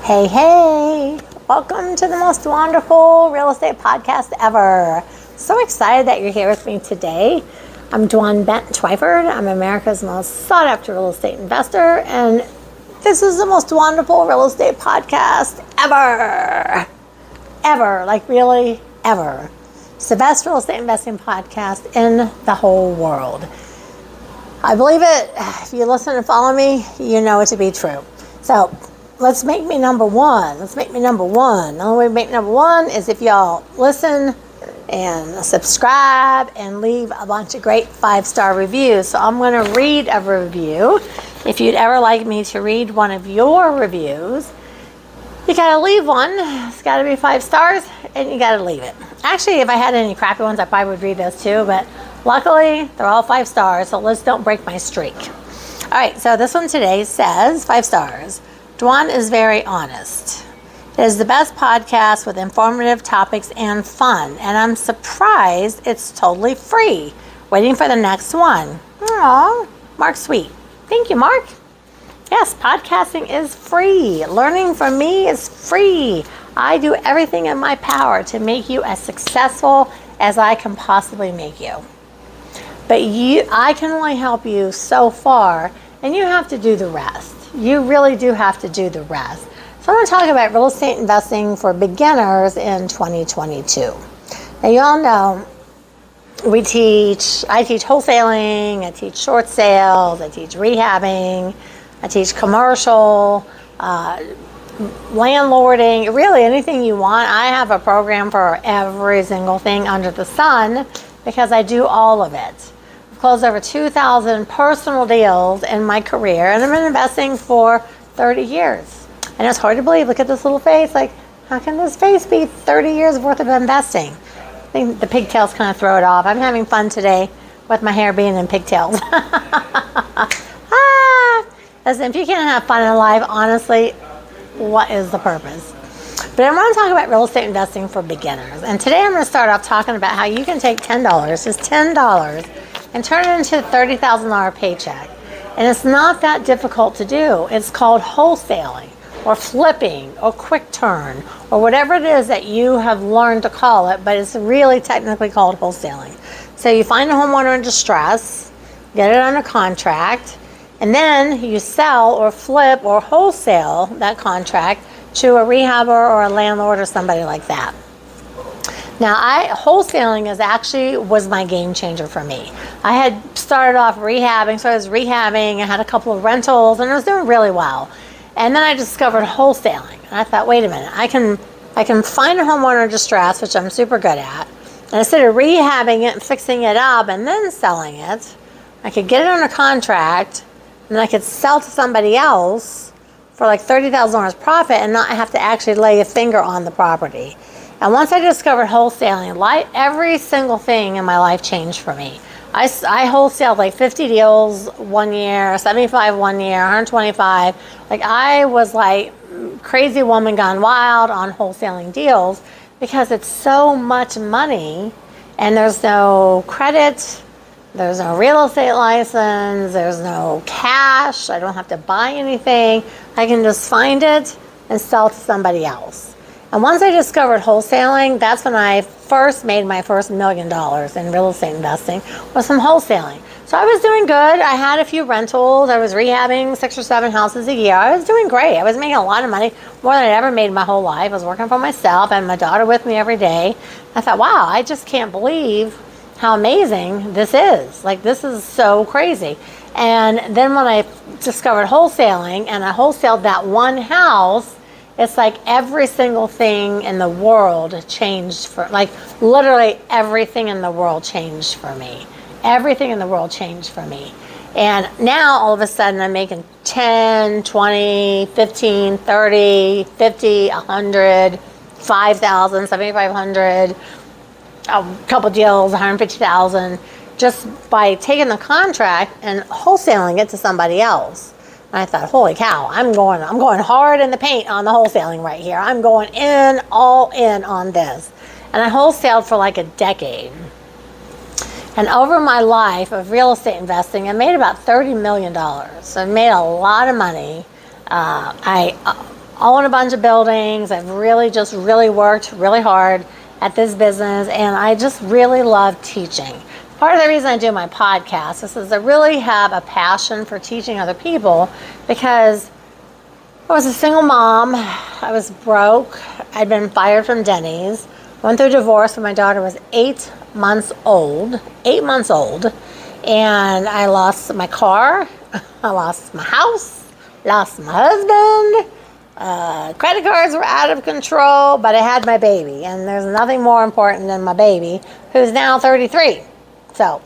Hey, hey, welcome to the most wonderful real estate podcast ever. So excited that you're here with me today. I'm Dwan Twyford. I'm America's most sought after real estate investor, and this is the most wonderful real estate podcast ever. Ever, like really ever. It's the best real estate investing podcast in the whole world. I believe it. If you listen and follow me, you know it to be true. So let's make me number one. The only way to make number one is if y'all listen and subscribe and leave a bunch of great 5-star reviews. So I'm going to read a review. If you'd ever like me to read one of your reviews, you got to leave one. It's got to be 5 stars and you got to leave it. Actually, if I had any crappy ones, I probably would read those too, but luckily they're all 5 stars, so let's don't break my streak. All right, so this one today says 5 stars. Dwan is very honest. It is the best podcast with informative topics and fun, and I'm surprised it's totally free. Waiting for the next one. Aww, Mark's sweet. Thank you, Mark. Yes, podcasting is free. Learning from me is free. I do everything in my power to make you as successful as I can possibly make you. But I can only help you so far, and you have to do the rest. You really do have to do the rest. So I'm going to talk about real estate investing for beginners in 2022. Now you all know I teach wholesaling, I teach short sales, I teach rehabbing, I teach commercial, landlording, really anything you want. I have a program for every single thing under the sun because I do all of it. Closed over 2,000 personal deals in my career, and I've been investing for 30 years. And it's hard to believe. Look at this little face. Like, how can this face be 30 years worth of investing? I think the pigtails kind of throw it off. I'm having fun today with my hair being in pigtails. Listen, if you can't have fun in life, honestly, what is the purpose? But I want to talk about real estate investing for beginners. And today I'm going to start off talking about how you can take $10, just $10, and turn it into a $30,000 paycheck. And it's not that difficult to do. It's called wholesaling or flipping or quick turn or whatever it is that you have learned to call it, but it's really technically called wholesaling. So you find a homeowner in distress, get it under contract, and then you sell or flip or wholesale that contract to a rehabber or a landlord or somebody like that. Now, wholesaling was my game changer for me. I had started off rehabbing, so I was rehabbing. I had a couple of rentals, and I was doing really well. And then I discovered wholesaling, and I thought, wait a minute, I can find a homeowner in distress, which I'm super good at. And instead of rehabbing it and fixing it up and then selling it, I could get it under contract, and then I could sell to somebody else for like $30,000 profit and not have to actually lay a finger on the property. And once I discovered wholesaling, every single thing in my life changed for me. I wholesaled like 50 deals one year, 75 one year, 125. Like I was like crazy woman gone wild on wholesaling deals because it's so much money and there's no credit, there's no real estate license, there's no cash, I don't have to buy anything. I can just find it and sell to somebody else. And once I discovered wholesaling, that's when I first made my first $1 million in real estate investing, was from wholesaling. So I was doing good. I had a few rentals. I was rehabbing 6 or 7 houses a year. I was doing great. I was making a lot of money, more than I'd ever made in my whole life. I was working for myself and my daughter with me every day. I thought, wow, I just can't believe how amazing this is. Like, this is so crazy. And then when I discovered wholesaling and I wholesaled that one house, it's like every single thing in the world changed literally everything in the world changed for me. Everything in the world changed for me. And now all of a sudden I'm making 10, 20, 15, 30, 50, 100, 5,000, 7,500, a couple deals, 150,000, just by taking the contract and wholesaling it to somebody else. And I thought, holy cow, I'm going hard in the paint on the wholesaling right here. I'm going all in on this. And I wholesaled for like a decade. And over my life of real estate investing, I made about $30 million. So I made a lot of money. I own a bunch of buildings. I've really worked really hard at this business, and I just really love teaching. Part of the reason I do my podcast is I really have a passion for teaching other people, because I was a single mom. I was broke. I'd been fired from Denny's. Went through divorce when my daughter was 8 months old. 8 months old. And I lost my car. I lost my house. Lost my husband. Credit cards were out of control, but I had my baby. And there's nothing more important than my baby, who's now 33. So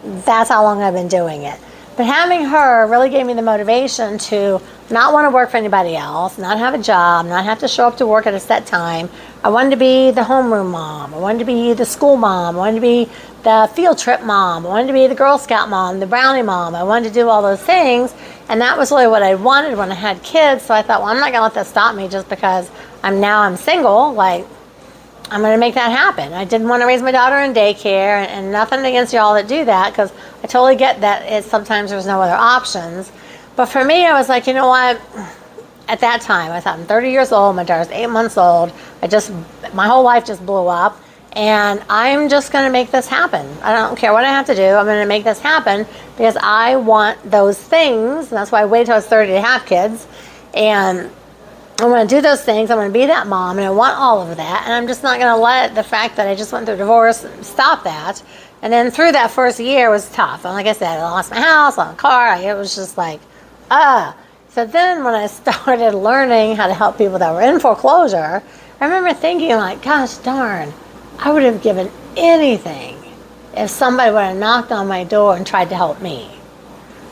that's how long I've been doing it. But having her really gave me the motivation to not want to work for anybody else, not have a job, not have to show up to work at a set time. I wanted to be the homeroom mom. I wanted to be the school mom. I wanted to be the field trip mom. I wanted to be the Girl Scout mom, the brownie mom. I wanted to do all those things. And that was really what I wanted when I had kids. So I thought, well, I'm not going to let that stop me just because I'm single. Like, I'm going to make that happen. I didn't want to raise my daughter in daycare, and nothing against y'all that do that, because I totally get that sometimes there's no other options. But for me, I was like, you know what? At that time, I thought, I'm 30 years old. My daughter's 8 months old. My whole life just blew up, and I'm just going to make this happen. I don't care what I have to do. I'm going to make this happen because I want those things. And that's why I waited till I was 30 to have kids. And I want to do those things. I want to be that mom, and I want all of that. And I'm just not going to let the fact that I just went through divorce stop that. And then through that first year was tough. And like I said, I lost my house, lost my car. It was just like, So then when I started learning how to help people that were in foreclosure, I remember thinking like, gosh darn, I would have given anything if somebody would have knocked on my door and tried to help me.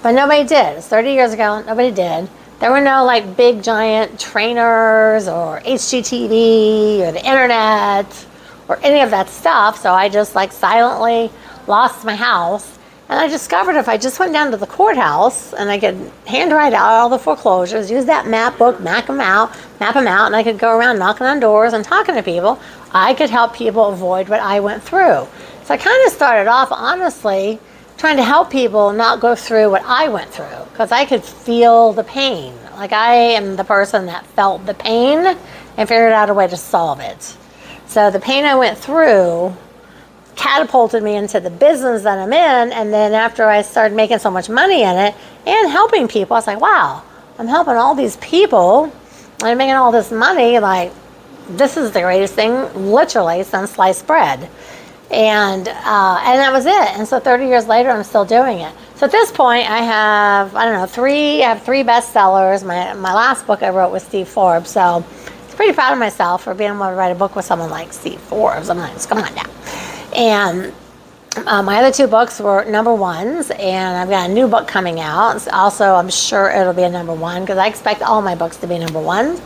But nobody did. It's 30 years ago, nobody did. There were no like big giant trainers or HGTV or the internet or any of that stuff. So I just like silently lost my house. And I discovered if I just went down to the courthouse and I could handwrite out all the foreclosures, use that map book, map them out, and I could go around knocking on doors and talking to people, I could help people avoid what I went through. So I kind of started off, honestly, trying to help people not go through what I went through, because I could feel the pain. Like, I am the person that felt the pain and figured out a way to solve it. So the pain I went through catapulted me into the business that I'm in, and then after I started making so much money in it and helping people, I was like, wow, I'm helping all these people and I'm making all this money. Like, this is the greatest thing literally since sliced bread. And that was it. And so 30 years later, I'm still doing it. So at this point, I have three bestsellers. My last book I wrote with Steve Forbes. So I'm pretty proud of myself for being able to write a book with someone like Steve Forbes. I'm like, come on now. And my other two books were number ones, and I've got a new book coming out. Also, I'm sure it'll be a number one, because I expect all my books to be number ones.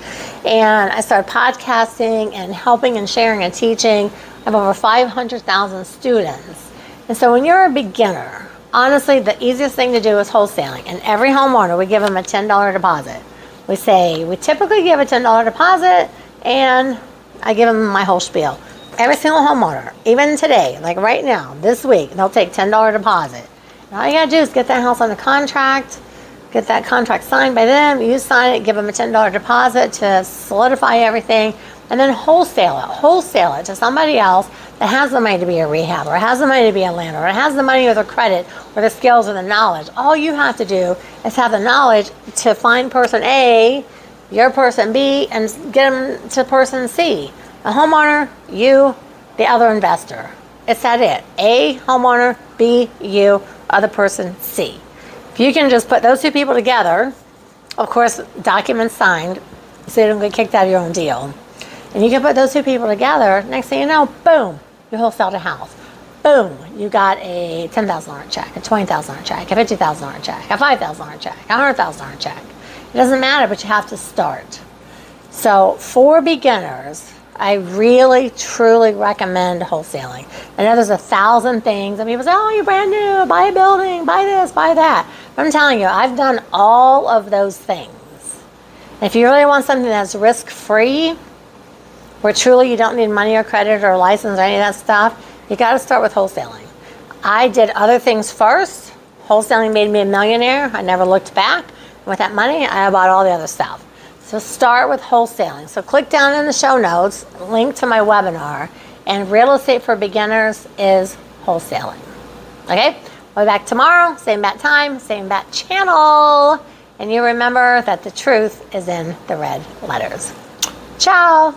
And I started podcasting and helping and sharing and teaching. I have over 500,000 students. And so when you're a beginner, honestly, the easiest thing to do is wholesaling. And every homeowner, we give them a $10 deposit. We typically give a $10 deposit, and I give them my whole spiel. Every single homeowner, even today, like right now, this week, they'll take $10 deposit. And all you gotta do is get that house under contract, get that contract signed by them, you sign it, give them a $10 deposit to solidify everything, and then wholesale it to somebody else that has the money to be a rehab, or has the money to be a landlord, or has the money or the credit, or the skills or the knowledge. All you have to do is have the knowledge to find person A, your person B, and get them to person C. A homeowner, you, the other investor. It's that it. A, homeowner, B, you, other person, C. If you can just put those two people together, of course, documents signed, so you don't get kicked out of your own deal. And you can put those two people together, next thing you know, boom, you wholesaled a house. Boom, you got a $10,000 check, a $20,000 check, a $50,000 check, a $5,000 check, a $100,000 check. It doesn't matter, but you have to start. So for beginners, I really, truly recommend wholesaling. I know there's 1,000 things, and people say, oh, you're brand new, buy a building, buy this, buy that. But I'm telling you, I've done all of those things. And if you really want something that's risk-free, where truly you don't need money or credit or license or any of that stuff, you got to start with wholesaling. I did other things first. Wholesaling made me a millionaire. I never looked back. With that money, I bought all the other stuff. to start with wholesaling. So click down in the show notes, link to my webinar, and real estate for beginners is wholesaling. Okay, we'll be back tomorrow, same bat time, same bat channel. And you remember that the truth is in the red letters. Ciao.